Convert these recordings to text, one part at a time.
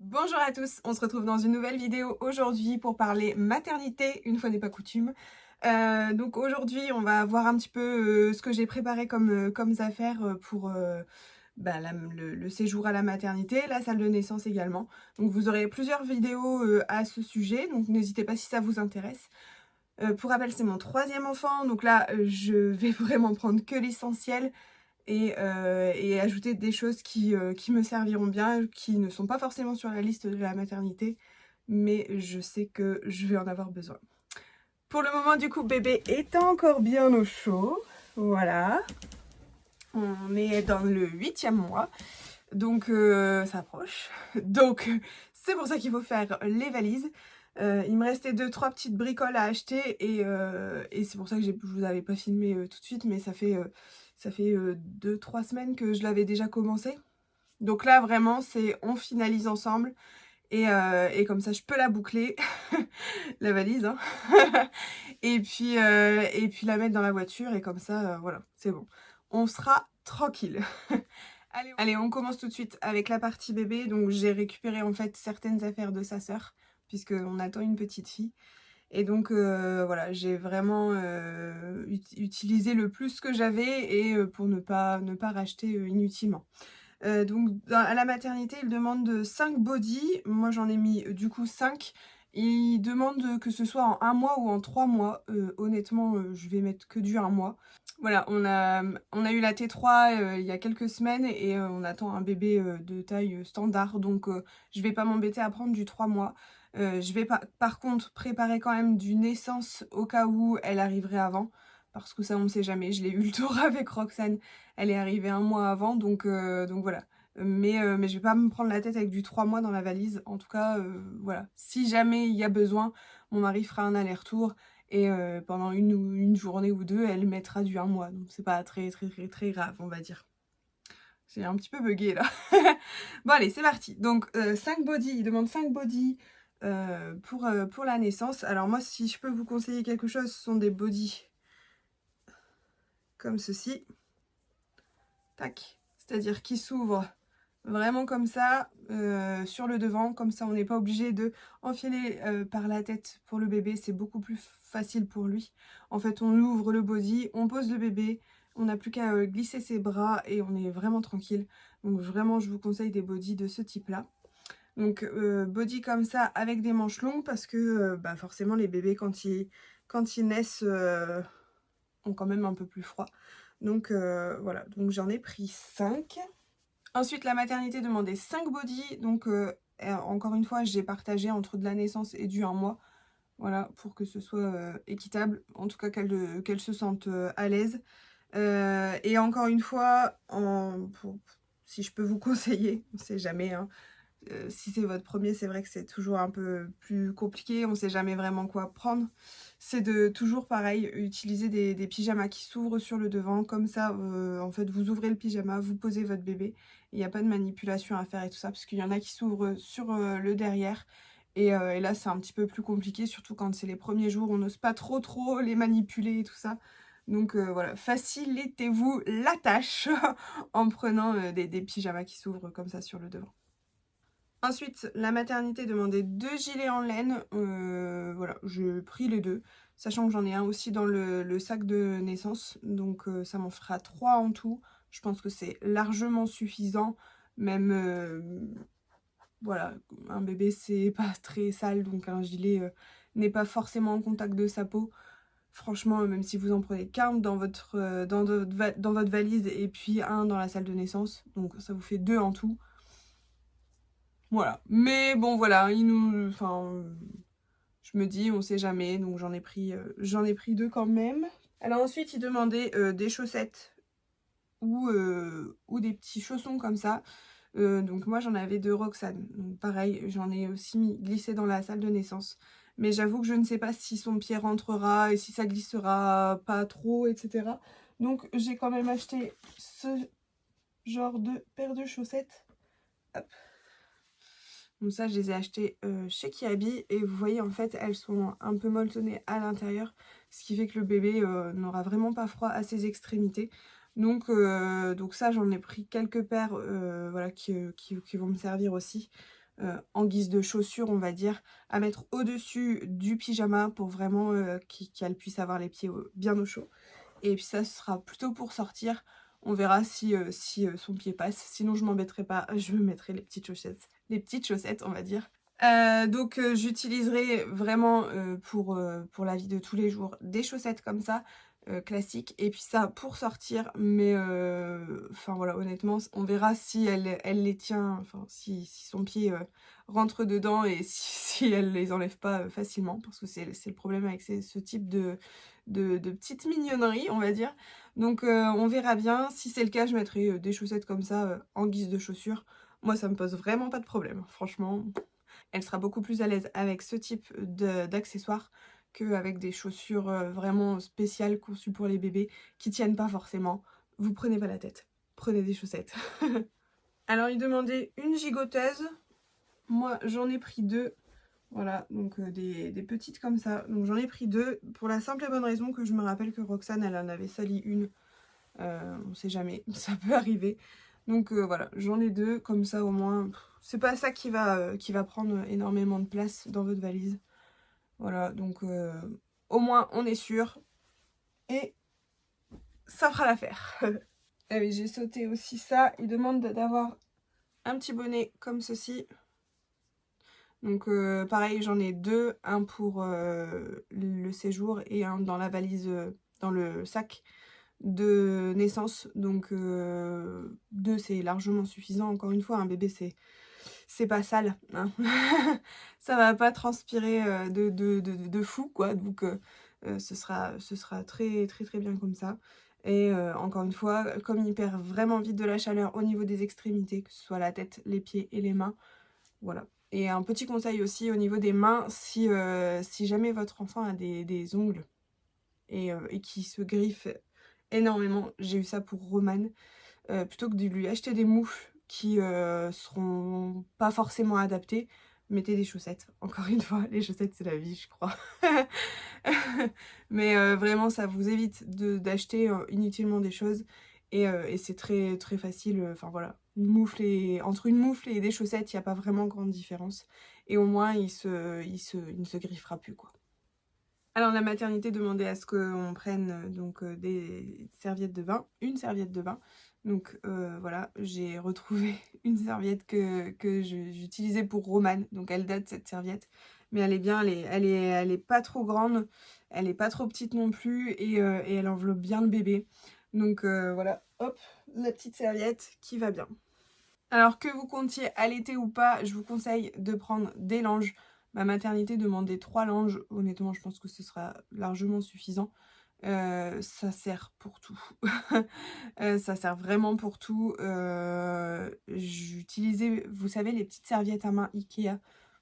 Bonjour à tous, on se retrouve dans une nouvelle vidéo aujourd'hui pour parler maternité, une fois n'est pas coutume. Donc aujourd'hui on va voir un petit peu ce que j'ai préparé comme affaires pour le séjour à la maternité, la salle de naissance également. Donc vous aurez plusieurs vidéos à ce sujet, donc n'hésitez pas si ça vous intéresse. Pour rappel, c'est mon troisième enfant, donc là je vais vraiment prendre que l'essentiel et ajouter des choses qui me serviront bien, qui ne sont pas forcément sur la liste de la maternité, mais je sais que je vais en avoir besoin. Pour le moment, du coup, bébé est encore bien au chaud. Voilà. On est dans le 8e mois, donc ça approche. Donc c'est pour ça qu'il faut faire les valises. Il me restait 2-3 petites bricoles à acheter et c'est pour ça que je vous avais pas filmé tout de suite, mais ça fait 2-3 semaines que je l'avais déjà commencé. Donc là vraiment c'est on finalise ensemble et comme ça je peux la boucler, la valise, hein. Et puis la mettre dans la voiture et comme ça voilà, c'est bon. On sera tranquille. Allez, on commence tout de suite avec la partie bébé. Donc j'ai récupéré en fait certaines affaires de sa sœur, puisqu'on attend une petite fille. Et donc voilà, j'ai vraiment utilisé le plus que j'avais et pour ne pas racheter inutilement. À la maternité, il demande 5 body. Moi j'en ai mis du coup 5. Il demande que ce soit en 1 mois ou en 3 mois. Honnêtement, je vais mettre que du 1 mois. Voilà, on a eu la T3 il y a quelques semaines et on attend un bébé de taille standard. Donc je vais pas m'embêter à prendre du 3 mois. Je vais par contre préparer quand même du naissance au cas où elle arriverait avant. Parce que ça on ne sait jamais. Je l'ai eu le tour avec Roxane. Elle est arrivée 1 mois avant. Donc voilà. Mais je vais pas me prendre la tête avec du 3 mois dans la valise. En tout cas, voilà. Si jamais il y a besoin, mon mari fera un aller-retour. Et pendant une journée ou deux, elle mettra du 1 mois. Donc c'est pas très grave, on va dire. C'est un petit peu bugué là. Bon allez, c'est parti. Donc 5 body, il demande 5 body pour la naissance. Alors moi, si je peux vous conseiller quelque chose, ce sont des body comme ceci. Tac. C'est-à-dire qui s'ouvrent vraiment comme ça, sur le devant. Comme ça, on n'est pas obligé de enfiler par la tête pour le bébé. C'est beaucoup plus facile pour lui. En fait, on ouvre le body, on pose le bébé. On n'a plus qu'à glisser ses bras et on est vraiment tranquille. Donc vraiment, je vous conseille des bodys de ce type-là. Donc body comme ça avec des manches longues parce que forcément les bébés quand ils naissent ont quand même un peu plus froid. Donc voilà, donc j'en ai pris 5. Ensuite la maternité demandait 5 body, donc encore une fois j'ai partagé entre de la naissance et du 1 mois. Voilà, pour que ce soit équitable, en tout cas qu'elle se sente à l'aise. Et encore une fois, si je peux vous conseiller, on sait jamais, hein, si c'est votre premier, c'est vrai que c'est toujours un peu plus compliqué, on sait jamais vraiment quoi prendre. C'est de toujours pareil, utiliser des pyjamas qui s'ouvrent sur le devant, comme ça en fait vous ouvrez le pyjama, vous posez votre bébé, il n'y a pas de manipulation à faire et tout ça, parce qu'il y en a qui s'ouvrent sur le derrière. Et là c'est un petit peu plus compliqué, surtout quand c'est les premiers jours, on n'ose pas trop les manipuler et tout ça. Donc voilà, facilitez-vous la tâche en prenant des pyjamas qui s'ouvrent comme ça sur le devant. Ensuite, la maternité demandait 2 gilets en laine. Voilà, j'ai pris les deux, sachant que j'en ai un aussi dans le sac de naissance. Donc ça m'en fera 3 en tout. Je pense que c'est largement suffisant. Même, voilà, un bébé c'est pas très sale, donc un gilet n'est pas forcément en contact de sa peau. Franchement, même si vous en prenez qu'un dans dans votre valise et puis un dans la salle de naissance, donc ça vous fait 2 en tout. Voilà, mais bon voilà, enfin, je me dis, on sait jamais, donc j'en ai pris 2 quand même. Alors ensuite, il demandait des chaussettes ou des petits chaussons comme ça. Donc moi j'en avais de Roxane, donc pareil, j'en ai aussi glissé dans la salle de naissance. Mais j'avoue que je ne sais pas si son pied rentrera et si ça glissera pas trop, etc. Donc j'ai quand même acheté ce genre de paire de chaussettes. Hop. Donc ça, je les ai achetées chez Kiabi et vous voyez en fait elles sont un peu molletonnées à l'intérieur, ce qui fait que le bébé n'aura vraiment pas froid à ses extrémités. Donc ça, j'en ai pris quelques paires voilà, qui vont me servir aussi. en guise de chaussures, on va dire, à mettre au-dessus du pyjama pour vraiment qu'elle puisse avoir les pieds bien au chaud. Et puis ça, ce sera plutôt pour sortir. On verra si son pied passe. Sinon, je m'embêterai pas. Je me mettrai les petites chaussettes, on va dire. Donc j'utiliserai vraiment pour la vie de tous les jours des chaussettes comme ça, classiques. Et puis ça pour sortir. Mais enfin voilà, honnêtement, on verra si elle les tient, enfin si son pied rentre dedans et si elle les enlève pas facilement. Parce que c'est le problème avec ce type de petites mignonneries, on va dire. Donc on verra bien. Si c'est le cas, je mettrai des chaussettes comme ça en guise de chaussures. Moi, ça me pose vraiment pas de problème. Franchement, elle sera beaucoup plus à l'aise avec ce type d'accessoires qu'avec des chaussures vraiment spéciales conçues pour les bébés qui tiennent pas forcément. Vous prenez pas la tête. Prenez des chaussettes. Alors, il demandait une gigoteuse. Moi, j'en ai pris 2. Voilà, donc des petites comme ça. Donc j'en ai pris 2 pour la simple et bonne raison que je me rappelle que Roxane, elle en avait sali une. On sait jamais, ça peut arriver. Donc voilà, j'en ai 2, comme ça au moins, c'est pas ça qui va prendre énormément de place dans votre valise. Voilà, donc au moins on est sûr. Et ça fera l'affaire. Ah oui, j'ai sauté aussi ça. Il demande d'avoir un petit bonnet comme ceci. Donc pareil, j'en ai 2, un pour le séjour et un dans la valise, dans le sac de naissance. Donc 2 c'est largement suffisant. Encore une fois, un bébé c'est pas sale, hein. Ça va pas transpirer de fou quoi. Donc ce sera très très très bien comme ça. Et encore une fois, comme il perd vraiment vite de la chaleur au niveau des extrémités, que ce soit la tête, les pieds et les mains, voilà. Et un petit conseil aussi au niveau des mains, si jamais votre enfant a des ongles et qui se griffe énormément, j'ai eu ça pour Roman, plutôt que de lui acheter des moufles qui seront pas forcément adaptées, mettez des chaussettes. Encore une fois, les chaussettes c'est la vie, je crois. Mais vraiment ça vous évite d'acheter inutilement des choses et c'est très très facile, enfin voilà, entre une moufle et des chaussettes il n'y a pas vraiment grande différence et au moins il ne se griffera plus quoi. Alors la maternité demandait à ce qu'on prenne donc des serviettes de bain, une serviette de bain. Donc voilà, j'ai retrouvé une serviette que j'utilisais pour Roman. Donc elle date cette serviette, mais elle est bien, elle est pas trop grande, elle est pas trop petite non plus et elle enveloppe bien le bébé. Donc voilà, hop, la petite serviette qui va bien. Alors que vous comptiez allaiter ou pas, je vous conseille de prendre des langes. Ma maternité demandait 3 langes. Honnêtement, je pense que ce sera largement suffisant. Ça sert pour tout. Ça sert vraiment pour tout. J'utilisais, vous savez, les petites serviettes à main Ikea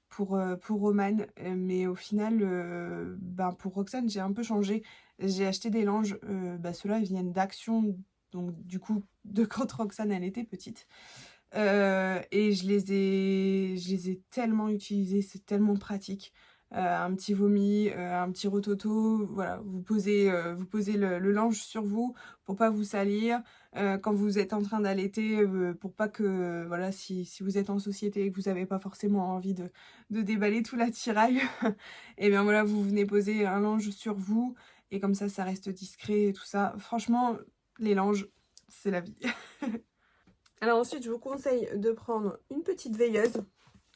pour Roman. Mais au final, ben, pour Roxane, j'ai un peu changé. J'ai acheté des langes. Ceux-là, ils viennent d'Action. Donc du coup, de quand Roxane, elle était petite. Et je les ai tellement utilisés, c'est tellement pratique. Un petit vomi, un petit rototo, voilà, vous posez le linge sur vous pour pas vous salir. Quand vous êtes en train d'allaiter, pour pas que, voilà, si vous êtes en société et que vous n'avez pas forcément envie de déballer tout l'attirail, et bien voilà, vous venez poser un linge sur vous et comme ça reste discret et tout ça. Franchement, les langes, c'est la vie. Alors ensuite, je vous conseille de prendre une petite veilleuse,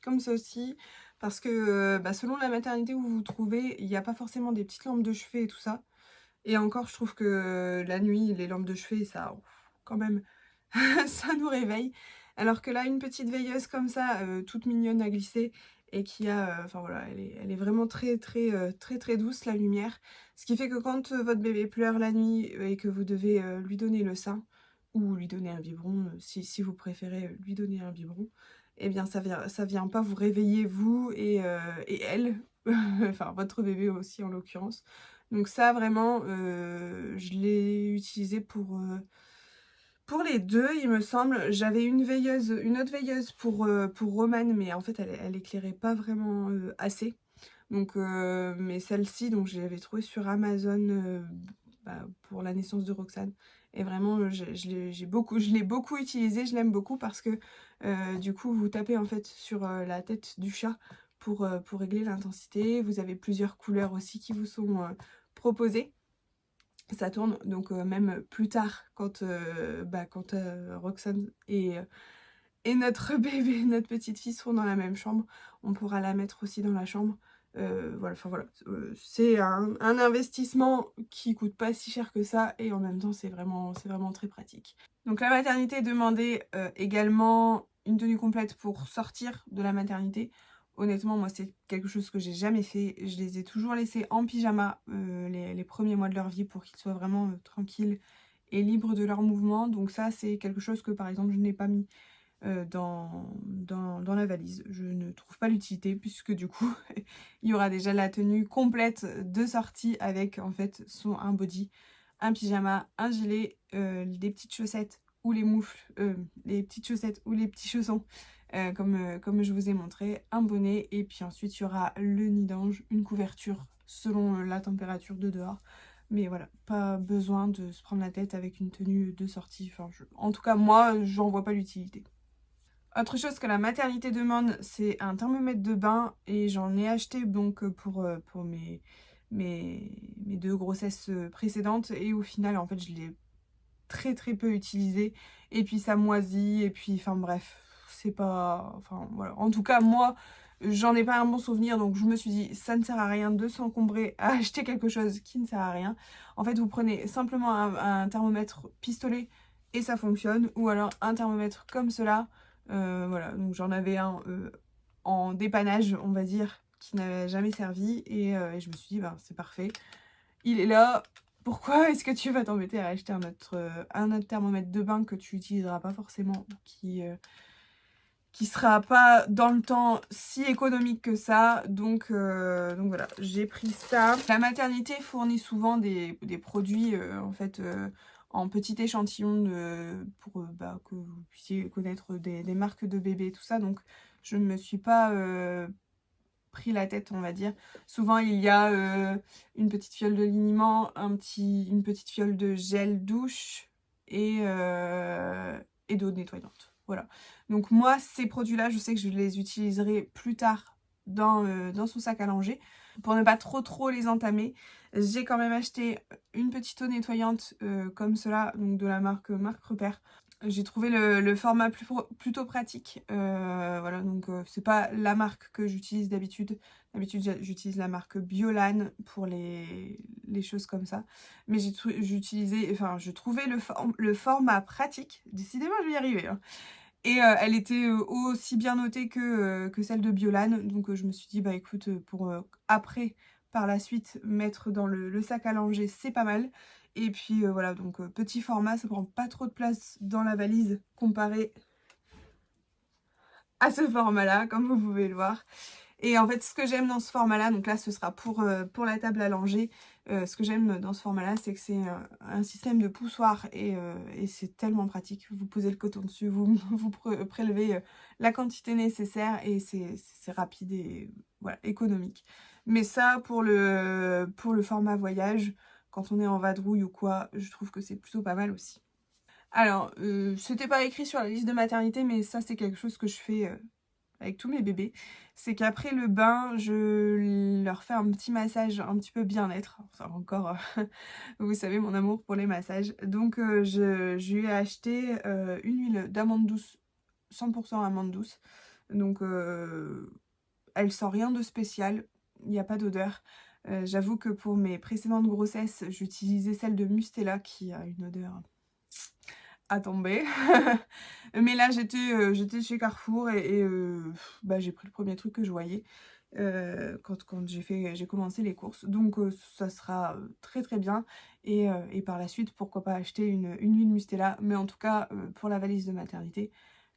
comme ceci, parce que selon la maternité où vous vous trouvez, il n'y a pas forcément des petites lampes de chevet et tout ça. Et encore, je trouve que la nuit, les lampes de chevet, ça, quand même, ça nous réveille. Alors que là, une petite veilleuse comme ça, toute mignonne à glisser, et qui a, enfin voilà, elle est vraiment très douce, la lumière. Ce qui fait que quand votre bébé pleure la nuit et que vous devez lui donner le sein, ou lui donner un biberon, si vous préférez lui donner un biberon, eh bien ça vient pas vous réveiller vous et elle, enfin votre bébé aussi en l'occurrence. Donc ça vraiment, je l'ai utilisé pour les deux, il me semble. J'avais une autre veilleuse pour Roman, mais en fait elle éclairait pas vraiment assez. Donc, mais celle-ci, donc je l'avais trouvée sur Amazon pour la naissance de Roxane. Et vraiment, je l'ai beaucoup utilisé, je l'aime beaucoup parce que du coup, vous tapez en fait sur la tête du chat pour régler l'intensité. Vous avez plusieurs couleurs aussi qui vous sont proposées. Ça tourne, donc même plus tard, quand Roxane et notre bébé, notre petite fille seront dans la même chambre, on pourra la mettre aussi dans la chambre. Voilà, enfin voilà, c'est un investissement qui coûte pas si cher que ça et en même temps c'est vraiment très pratique. Donc la maternité demandait également une tenue complète pour sortir de la maternité. Honnêtement, moi c'est quelque chose que j'ai jamais fait. Je les ai toujours laissés en pyjama les premiers mois de leur vie pour qu'ils soient vraiment tranquilles et libres de leurs mouvements. Donc ça c'est quelque chose que par exemple je n'ai pas mis dans la valise. Je ne trouve pas l'utilité puisque du coup il y aura déjà la tenue complète de sortie avec en fait un body, un pyjama, un gilet, des petites chaussettes ou les moufles, les petites chaussettes ou les petits chaussons comme je vous ai montré, un bonnet et puis ensuite il y aura le nid d'ange, une couverture selon la température de dehors. Mais voilà, pas besoin de se prendre la tête avec une tenue de sortie. Enfin, en tout cas, moi, j'en vois pas l'utilité. Autre chose que la maternité demande, c'est un thermomètre de bain et j'en ai acheté donc pour mes 2 grossesses précédentes et au final en fait je l'ai très peu utilisé et puis ça moisit et puis enfin bref, c'est pas... Enfin voilà, en tout cas moi j'en ai pas un bon souvenir donc je me suis dit ça ne sert à rien de s'encombrer à acheter quelque chose qui ne sert à rien. En fait vous prenez simplement un thermomètre pistolet et ça fonctionne ou alors un thermomètre comme cela. Voilà, donc j'en avais un en dépannage, on va dire, qui n'avait jamais servi. Et je me suis dit, bah, c'est parfait. Il est là. Pourquoi est-ce que tu vas t'embêter à acheter un autre thermomètre de bain que tu n'utiliseras pas forcément, qui sera pas dans le temps si économique que ça. Donc voilà, j'ai pris ça. La maternité fournit souvent des produits en fait en petit échantillon pour que vous puissiez connaître des marques de bébés tout ça. Donc je ne me suis pas pris la tête, on va dire. Souvent il y a une petite fiole de liniment, une petite fiole de gel douche et d'eau nettoyante. Voilà. Donc moi, ces produits-là, je sais que je les utiliserai plus tard dans son sac à langer. Pour ne pas trop les entamer, j'ai quand même acheté une petite eau nettoyante comme cela, donc de la marque Repère. J'ai trouvé le format plutôt pratique. Voilà, donc c'est pas la marque que j'utilise d'habitude. D'habitude, j'utilise la marque Biolan pour les choses comme ça. Mais je trouvais le format pratique. Décidément, je vais y arriver. Hein. Et elle était aussi bien notée que celle de Biolan. Donc je me suis dit, bah écoute, pour après, par la suite, mettre dans le sac à langer, c'est pas mal. Et puis voilà, donc petit format, ça prend pas trop de place dans la valise comparé à ce format-là, comme vous pouvez le voir. Et en fait, ce que j'aime dans ce format-là, donc là, ce sera pour la table à langer. Ce que j'aime dans ce format-là, c'est que c'est un système de poussoir et c'est tellement pratique. Vous posez le coton dessus, vous prélevez la quantité nécessaire et c'est rapide et voilà, économique. Mais ça, pour le format voyage, quand on est en vadrouille ou quoi, je trouve que c'est plutôt pas mal aussi. Alors, c'était pas écrit sur la liste de maternité, mais ça, c'est quelque chose que je fais avec tous mes bébés, c'est qu'après le bain, je leur fais un petit massage un petit peu bien-être. Enfin, encore, vous savez, mon amour pour les massages. Donc, je lui ai acheté une huile d'amande douce, 100% amande douce. Donc, elle sent rien de spécial, il n'y a pas d'odeur. J'avoue que pour mes précédentes grossesses, j'utilisais celle de Mustela qui a une odeur à tomber. Mais là, j'étais chez Carrefour et j'ai pris le premier truc que je voyais quand j'ai commencé les courses. Donc ça sera très bien. Et par la suite, pourquoi pas acheter une huile Mustela. Mais en tout cas, pour la valise de maternité,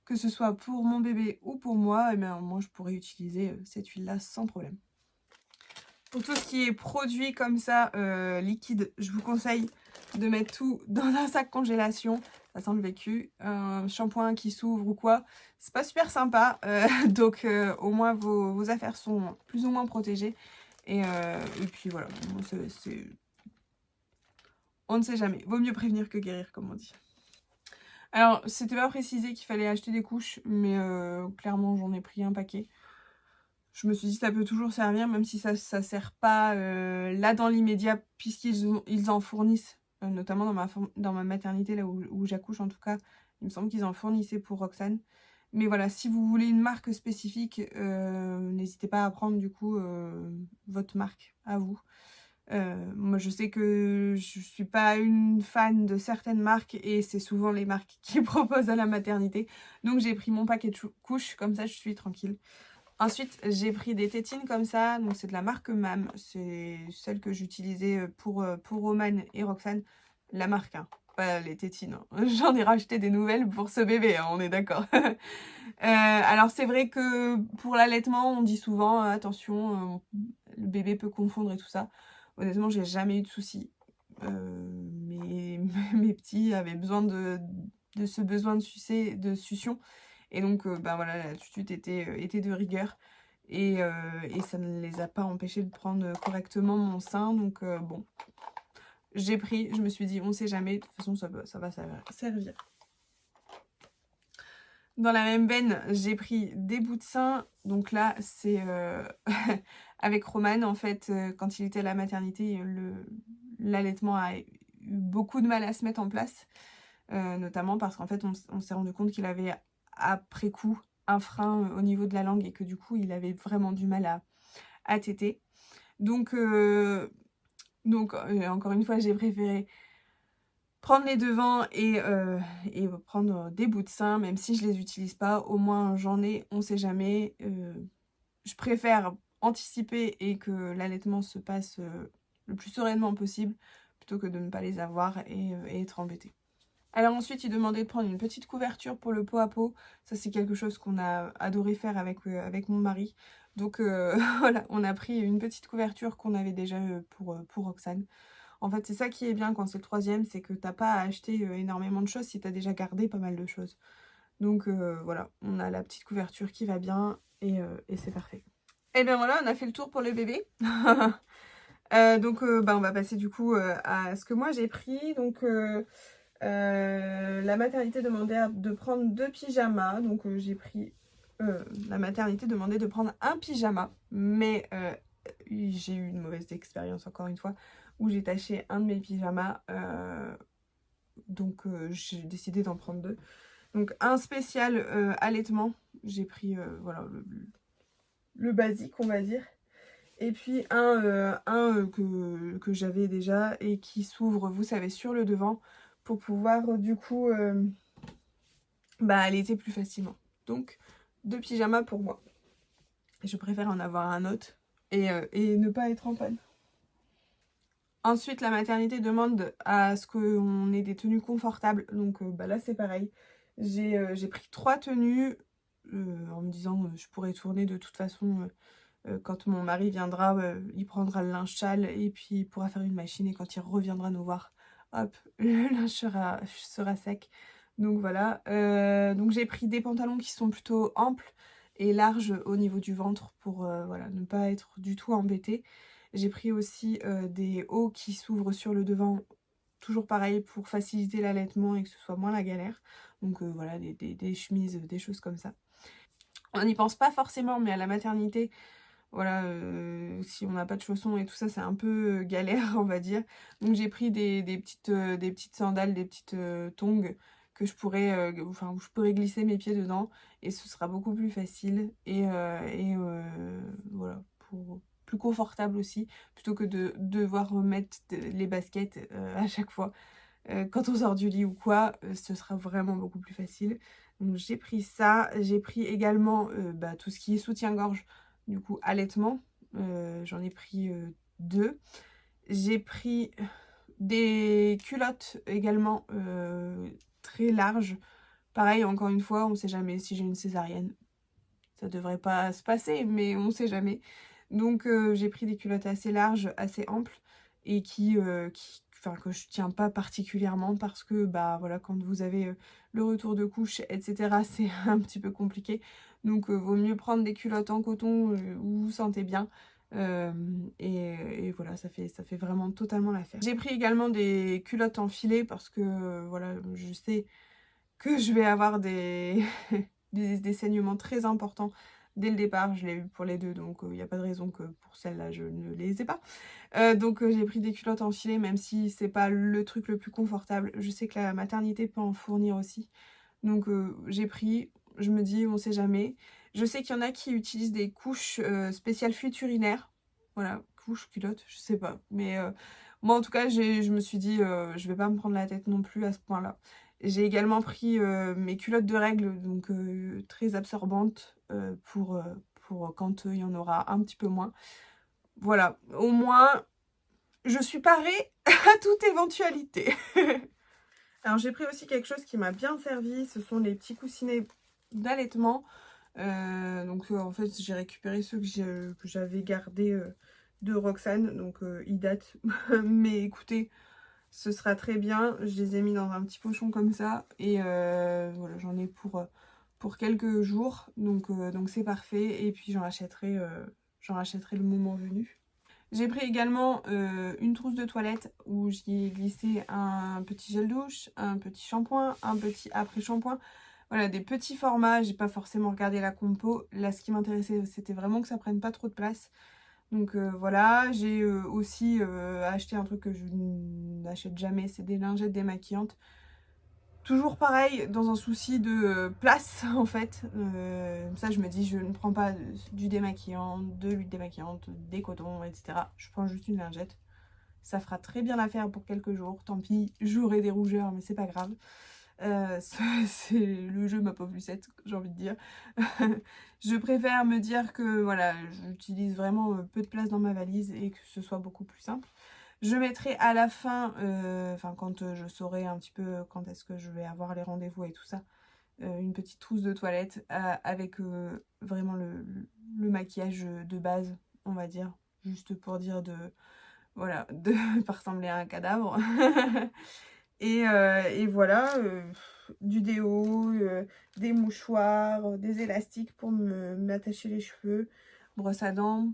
que ce soit pour mon bébé ou pour moi, moi je pourrais utiliser cette huile-là sans problème. Pour tout ce qui est produit comme ça, liquide, je vous conseille de mettre tout dans un sac congélation. Ça sent le vécu. Un shampoing qui s'ouvre ou quoi, c'est pas super sympa. Donc au moins vos affaires sont plus ou moins protégées. Et puis voilà, On ne sait jamais. Vaut mieux prévenir que guérir, comme on dit. Alors, c'était pas précisé qu'il fallait acheter des couches, mais clairement, j'en ai pris un paquet. Je me suis dit ça peut toujours servir, même si ça sert pas là dans l'immédiat, puisqu'ils en fournissent, notamment dans ma maternité, là où j'accouche en tout cas. Il me semble qu'ils en fournissaient pour Roxane. Mais voilà, si vous voulez une marque spécifique, n'hésitez pas à prendre du coup votre marque à vous. Moi je sais que je suis pas une fan de certaines marques et c'est souvent les marques qui proposent à la maternité. Donc j'ai pris mon paquet de couches, comme ça je suis tranquille. Ensuite j'ai pris des tétines comme ça, donc c'est de la marque MAM. C'est celle que j'utilisais pour Roman et Roxane. La marque, hein, pas les tétines. Hein. J'en ai racheté des nouvelles pour ce bébé, hein, on est d'accord. Alors c'est vrai que pour l'allaitement on dit souvent attention, le bébé peut confondre et tout ça. Honnêtement j'ai jamais eu de soucis. Mes petits avaient besoin de ce besoin de sucer, de succion. Et donc bah voilà, l'attitude était de rigueur. Et ça ne les a pas empêchés de prendre correctement mon sein. Donc bon, j'ai pris, je me suis dit on sait jamais, de toute façon ça va servir. Dans la même veine, j'ai pris des bouts de sein. Donc là, c'est avec Roman, en fait, quand il était à la maternité, l'allaitement a eu beaucoup de mal à se mettre en place. Notamment parce qu'en fait, on s'est rendu compte qu'il avait, après coup, un frein au niveau de la langue et que du coup, il avait vraiment du mal à téter. Donc encore une fois, j'ai préféré prendre les devants et prendre des bouts de sein, même si je les utilise pas, au moins j'en ai, on sait jamais. Je préfère anticiper et que l'allaitement se passe le plus sereinement possible, plutôt que de ne pas les avoir et être embêtée. Alors ensuite, il demandait de prendre une petite couverture pour le pot à pot. Ça, c'est quelque chose qu'on a adoré faire avec mon mari. Donc voilà, on a pris une petite couverture qu'on avait déjà pour Roxane. En fait, c'est ça qui est bien quand c'est le troisième, c'est que t'as pas à acheter énormément de choses si t'as déjà gardé pas mal de choses. Donc voilà, on a la petite couverture qui va bien et c'est parfait. Et bien voilà, on a fait le tour pour le bébé. Donc bah, on va passer du coup à ce que moi j'ai pris. Donc la maternité demandait de prendre 2 pyjamas. Donc j'ai pris... la maternité demandait de prendre un pyjama. Mais j'ai eu une mauvaise expérience encore une fois où j'ai taché un de mes pyjamas. Donc j'ai décidé d'en prendre 2. Donc un spécial allaitement. J'ai pris voilà, le basique on va dire. Et puis un que j'avais déjà et qui s'ouvre, vous savez, sur le devant pour pouvoir du coup allaiter plus facilement. Donc 2 pyjamas pour moi. Je préfère en avoir un autre et ne pas être en panne. Ensuite, la maternité demande à ce qu'on ait des tenues confortables. Donc là, c'est pareil. J'ai pris 3 tenues en me disant je pourrais tourner de toute façon. Quand mon mari viendra, il prendra le linge sale et puis il pourra faire une machine. Et quand il reviendra nous voir, hop, le linge sera sec. Donc voilà. Donc j'ai pris des pantalons qui sont plutôt amples et larges au niveau du ventre pour voilà, ne pas être du tout embêtée. J'ai pris aussi des hauts qui s'ouvrent sur le devant, toujours pareil pour faciliter l'allaitement et que ce soit moins la galère. Donc voilà, des chemises, des choses comme ça. On n'y pense pas forcément, mais à la maternité, voilà, si on n'a pas de chaussons et tout ça, c'est un peu galère, on va dire. Donc j'ai pris des petites sandales, des petites tongs que je pourrais, où je pourrais glisser mes pieds dedans et ce sera beaucoup plus facile et voilà, plus confortable aussi, plutôt que de devoir remettre les baskets à chaque fois. Quand on sort du lit ou quoi, ce sera vraiment beaucoup plus facile. Donc j'ai pris ça, j'ai pris également tout ce qui est soutien-gorge, du coup allaitement, j'en ai pris 2. J'ai pris des culottes également très larges. Pareil, encore une fois, on sait jamais si j'ai une césarienne. Ça devrait pas se passer, mais on sait jamais. Donc j'ai pris des culottes assez larges, assez amples et que je tiens pas particulièrement parce que voilà, quand vous avez le retour de couche, etc., c'est un petit peu compliqué. Donc vaut mieux prendre des culottes en coton où vous vous sentez bien Et voilà, ça fait vraiment totalement l'affaire. J'ai pris également des culottes enfilées parce que voilà, je sais que je vais avoir des, des saignements très importants dès le départ. Je l'ai eu pour les deux, donc il n'y a pas de raison que pour celle-là je ne les ai pas. Donc j'ai pris des culottes enfilées, même si c'est pas le truc le plus confortable. Je sais que la maternité peut en fournir aussi. Donc j'ai pris, je me dis on sait jamais. Je sais qu'il y en a qui utilisent des couches spéciales fuites urinaires. Voilà, couches, culottes, je sais pas. Mais moi en tout cas je me suis dit je vais pas me prendre la tête non plus à ce point-là. J'ai également pris mes culottes de règles, donc très absorbantes pour quand il y en aura un petit peu moins. Voilà, au moins je suis parée à toute éventualité. Alors j'ai pris aussi quelque chose qui m'a bien servi, ce sont les petits coussinets d'allaitement. Donc en fait j'ai récupéré ceux que j'avais gardés de Roxane, donc ils datent. Mais écoutez, ce sera très bien. Je les ai mis dans un petit pochon comme ça et voilà, j'en ai pour quelques jours, donc c'est parfait. Et puis j'en rachèterai le moment venu. J'ai pris également une trousse de toilette où j'y ai glissé un petit gel douche, un petit shampoing, un petit après-shampoing. Voilà, des petits formats, j'ai pas forcément regardé la compo. Là, ce qui m'intéressait, c'était vraiment que ça prenne pas trop de place. Donc voilà, j'ai aussi acheté un truc que je n'achète jamais, c'est des lingettes démaquillantes. Toujours pareil, dans un souci de place en fait. Ça je me dis, je ne prends pas du démaquillant, de l'huile démaquillante, des cotons, etc. Je prends juste une lingette. Ça fera très bien l'affaire pour quelques jours. Tant pis, j'aurai des rougeurs, mais c'est pas grave. C'est le jeu ma pauvre Lucette, j'ai envie de dire. Je préfère me dire que voilà, j'utilise vraiment peu de place dans ma valise et que ce soit beaucoup plus simple. Je mettrai à la fin, enfin quand je saurai un petit peu quand est-ce que je vais avoir les rendez-vous et tout ça, une petite trousse de toilette avec vraiment le maquillage de base, on va dire, juste pour dire de voilà, de pas ressembler à un cadavre. Et voilà, du déo, des mouchoirs, des élastiques pour m'attacher les cheveux, brosse à dents.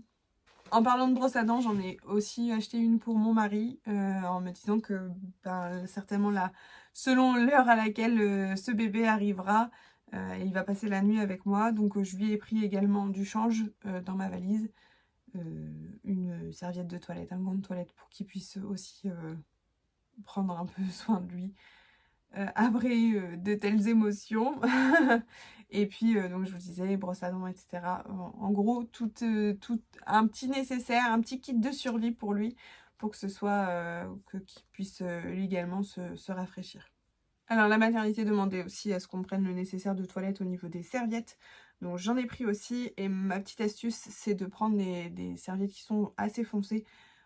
En parlant de brosse à dents, j'en ai aussi acheté une pour mon mari, en me disant que ben, certainement là, selon l'heure à laquelle ce bébé arrivera, il va passer la nuit avec moi. Donc je lui ai pris également du change dans ma valise, une serviette de toilette, un gant de toilette pour qu'il puisse aussi prendre un peu soin de lui après de telles émotions. Et puis donc je vous disais, brosse à dents, etc. En gros, tout un petit nécessaire, un petit kit de survie pour lui, pour que ce soit qu'il puisse lui également se rafraîchir. Alors la maternité demandait aussi à ce qu'on prenne le nécessaire de toilette au niveau des serviettes. Donc j'en ai pris aussi, et ma petite astuce c'est de prendre des serviettes qui sont assez foncées.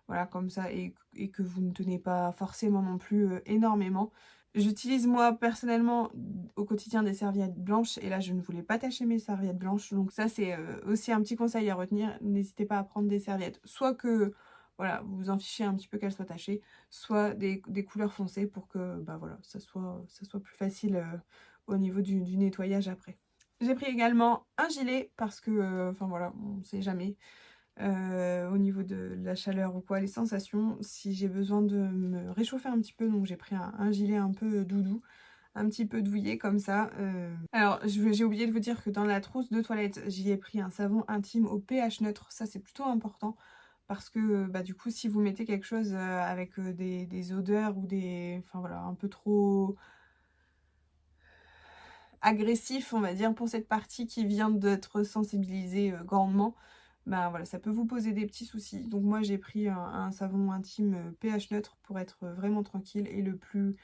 Voilà, comme ça, et que vous ne tenez pas forcément non plus énormément. J'utilise moi personnellement au quotidien des serviettes blanches, et là je ne voulais pas tacher mes serviettes blanches. Donc ça c'est aussi un petit conseil à retenir. N'hésitez pas à prendre des serviettes, soit que voilà, vous vous en fichez un petit peu qu'elles soient tachées, soit des couleurs foncées pour que bah voilà, ça soit plus facile au niveau du nettoyage après. J'ai pris également un gilet parce que, enfin voilà, on ne sait jamais au niveau de la chaleur ou quoi, les sensations, si j'ai besoin de me réchauffer un petit peu. Donc j'ai pris un gilet un peu doudou, un petit peu douillet comme ça. Alors j'ai oublié de vous dire que dans la trousse de toilette, j'y ai pris un savon intime au pH neutre. Ça c'est plutôt important. Parce que bah, du coup, si vous mettez quelque chose avec des odeurs ou enfin voilà, un peu trop agressif, on va dire, pour cette partie qui vient d'être sensibilisée grandement, bah voilà, ça peut vous poser des petits soucis. Donc moi, j'ai pris un savon intime pH neutre pour être vraiment tranquille et le plus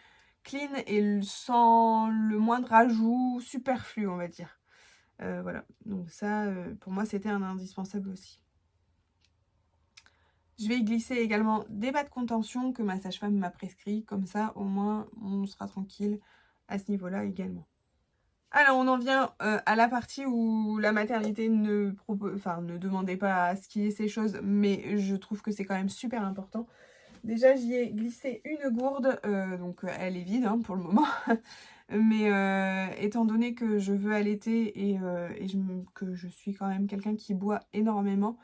clean et sans le moindre ajout superflu, on va dire. Voilà, donc ça, pour moi, c'était un indispensable aussi. Je vais y glisser également des bas de contention que ma sage-femme m'a prescrit. Comme ça, au moins, on sera tranquille à ce niveau-là également. Alors, on en vient à la partie où la maternité ne demandait pas à ce qu'il y ait ces choses, mais je trouve que c'est quand même super important. Déjà, j'y ai glissé une gourde, donc elle est vide hein, pour le moment. Mais étant donné que je veux allaiter et que je suis quand même quelqu'un qui boit énormément,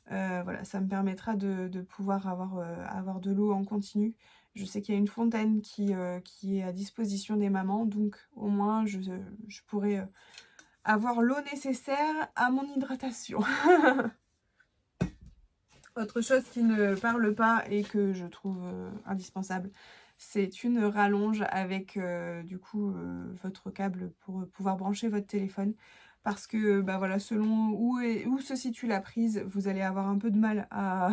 Voilà, ça me permettra de pouvoir avoir de l'eau en continu. Je sais qu'il y a une fontaine qui est à disposition des mamans, donc au moins je pourrai avoir l'eau nécessaire à mon hydratation. Autre chose qui ne parle pas et que je trouve indispensable, c'est une rallonge avec du coup votre câble pour pouvoir brancher votre téléphone. Parce que bah voilà, selon où se situe la prise, vous allez avoir un peu de mal à,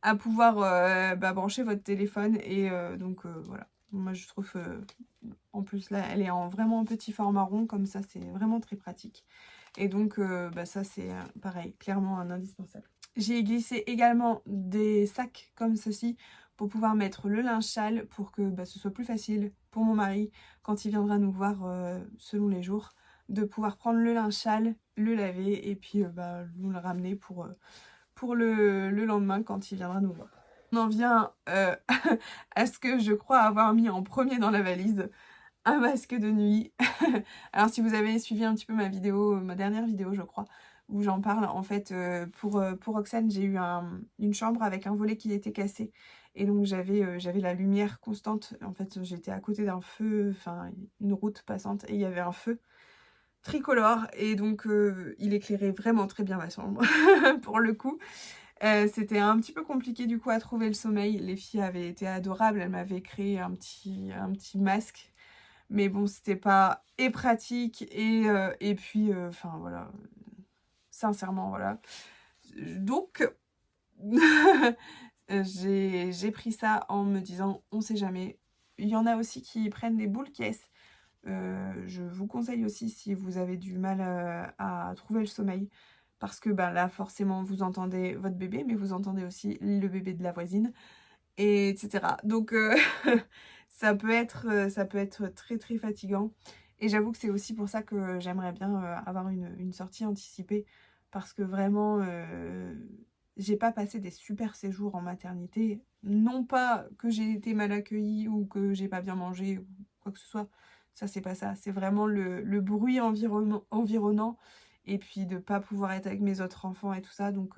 à pouvoir brancher votre téléphone. Et donc voilà, moi je trouve en plus là elle est vraiment en petit format rond, comme ça c'est vraiment très pratique. Et donc ça c'est pareil, clairement un indispensable. J'ai glissé également des sacs comme ceci pour pouvoir mettre le linge sale, pour que ce soit plus facile pour mon mari quand il viendra nous voir selon les jours, de pouvoir prendre le linge sale, le laver et puis nous le ramener pour le lendemain quand il viendra nous voir. On en vient à ce que je crois avoir mis en premier dans la valise, un masque de nuit. Alors si vous avez suivi un petit peu ma dernière vidéo je crois, où j'en parle, en fait pour Roxane j'ai eu une chambre avec un volet qui était cassé. Et donc j'avais la lumière constante, en fait j'étais à côté d'un feu, enfin une route passante, et il y avait un feu tricolore, et donc il éclairait vraiment très bien ma chambre pour le coup. C'était un petit peu compliqué du coup à trouver le sommeil. Les filles avaient été adorables, elles m'avaient créé un petit masque. Mais bon, c'était pas pratique et puis, enfin voilà, sincèrement, voilà. Donc, j'ai pris ça en me disant, on sait jamais. Il y en a aussi qui prennent des boules caisses. Je vous conseille aussi, si vous avez du mal à trouver le sommeil, parce que là, forcément, vous entendez votre bébé, mais vous entendez aussi le bébé de la voisine, et etc. Donc, ça peut être très très fatigant. Et j'avoue que c'est aussi pour ça que j'aimerais bien avoir une sortie anticipée. Parce que vraiment, j'ai pas passé des super séjours en maternité. Non pas que j'ai été mal accueillie ou que j'ai pas bien mangé ou quoi que ce soit. Ça, c'est pas ça. C'est vraiment le bruit environnant. Et puis de pas pouvoir être avec mes autres enfants et tout ça. Donc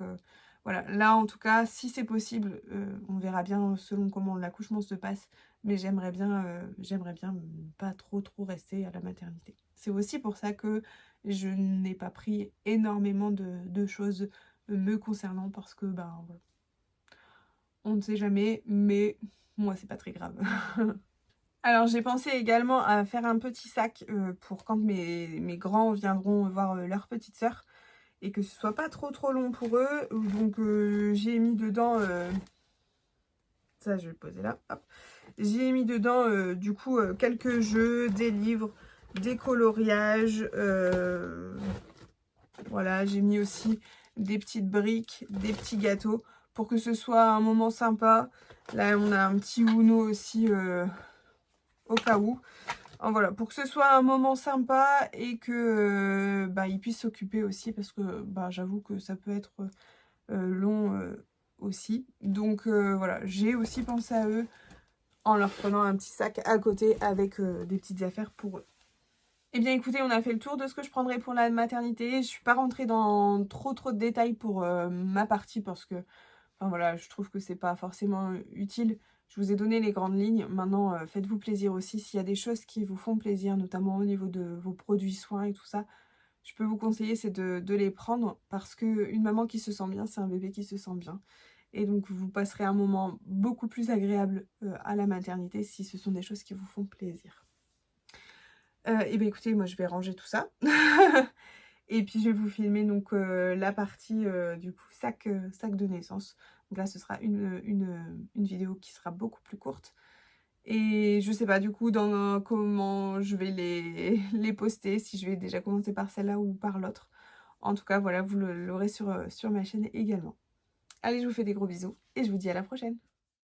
voilà, là en tout cas, si c'est possible, on verra bien selon comment l'accouchement se passe. Mais j'aimerais bien pas trop rester à la maternité. C'est aussi pour ça que je n'ai pas pris énormément de choses me concernant, parce que voilà, on ne sait jamais, mais moi c'est pas très grave. Alors j'ai pensé également à faire un petit sac pour quand mes grands viendront voir leur petite sœur, et que ce soit pas trop long pour eux. Donc j'ai mis dedans, ça je vais le poser là, hop. J'ai mis dedans du coup quelques jeux, des livres, des coloriages, voilà, j'ai mis aussi des petites briques, des petits gâteaux, pour que ce soit un moment sympa. Là on a un petit Uno aussi au cas où. Alors, voilà, pour que ce soit un moment sympa et que ils puissent s'occuper aussi, parce que j'avoue que ça peut être long aussi. Donc voilà, j'ai aussi pensé à eux en leur prenant un petit sac à côté avec des petites affaires pour eux. Eh bien écoutez, on a fait le tour de ce que je prendrais pour la maternité. Je ne suis pas rentrée dans trop de détails pour ma partie, parce que enfin voilà, je trouve que c'est pas forcément utile. Je vous ai donné les grandes lignes. Maintenant, faites-vous plaisir aussi. S'il y a des choses qui vous font plaisir, notamment au niveau de vos produits soins et tout ça, je peux vous conseiller, c'est de les prendre, parce qu'une maman qui se sent bien, c'est un bébé qui se sent bien. Et donc vous passerez un moment beaucoup plus agréable à la maternité si ce sont des choses qui vous font plaisir. Et bien écoutez, moi je vais ranger tout ça. Et puis je vais vous filmer donc la partie du coup sac de naissance. Donc là ce sera une vidéo qui sera beaucoup plus courte. Et je sais pas du coup dans comment je vais les poster, si je vais déjà commencer par celle-là ou par l'autre. En tout cas voilà, vous l'aurez sur ma chaîne également. Allez, je vous fais des gros bisous et je vous dis à la prochaine.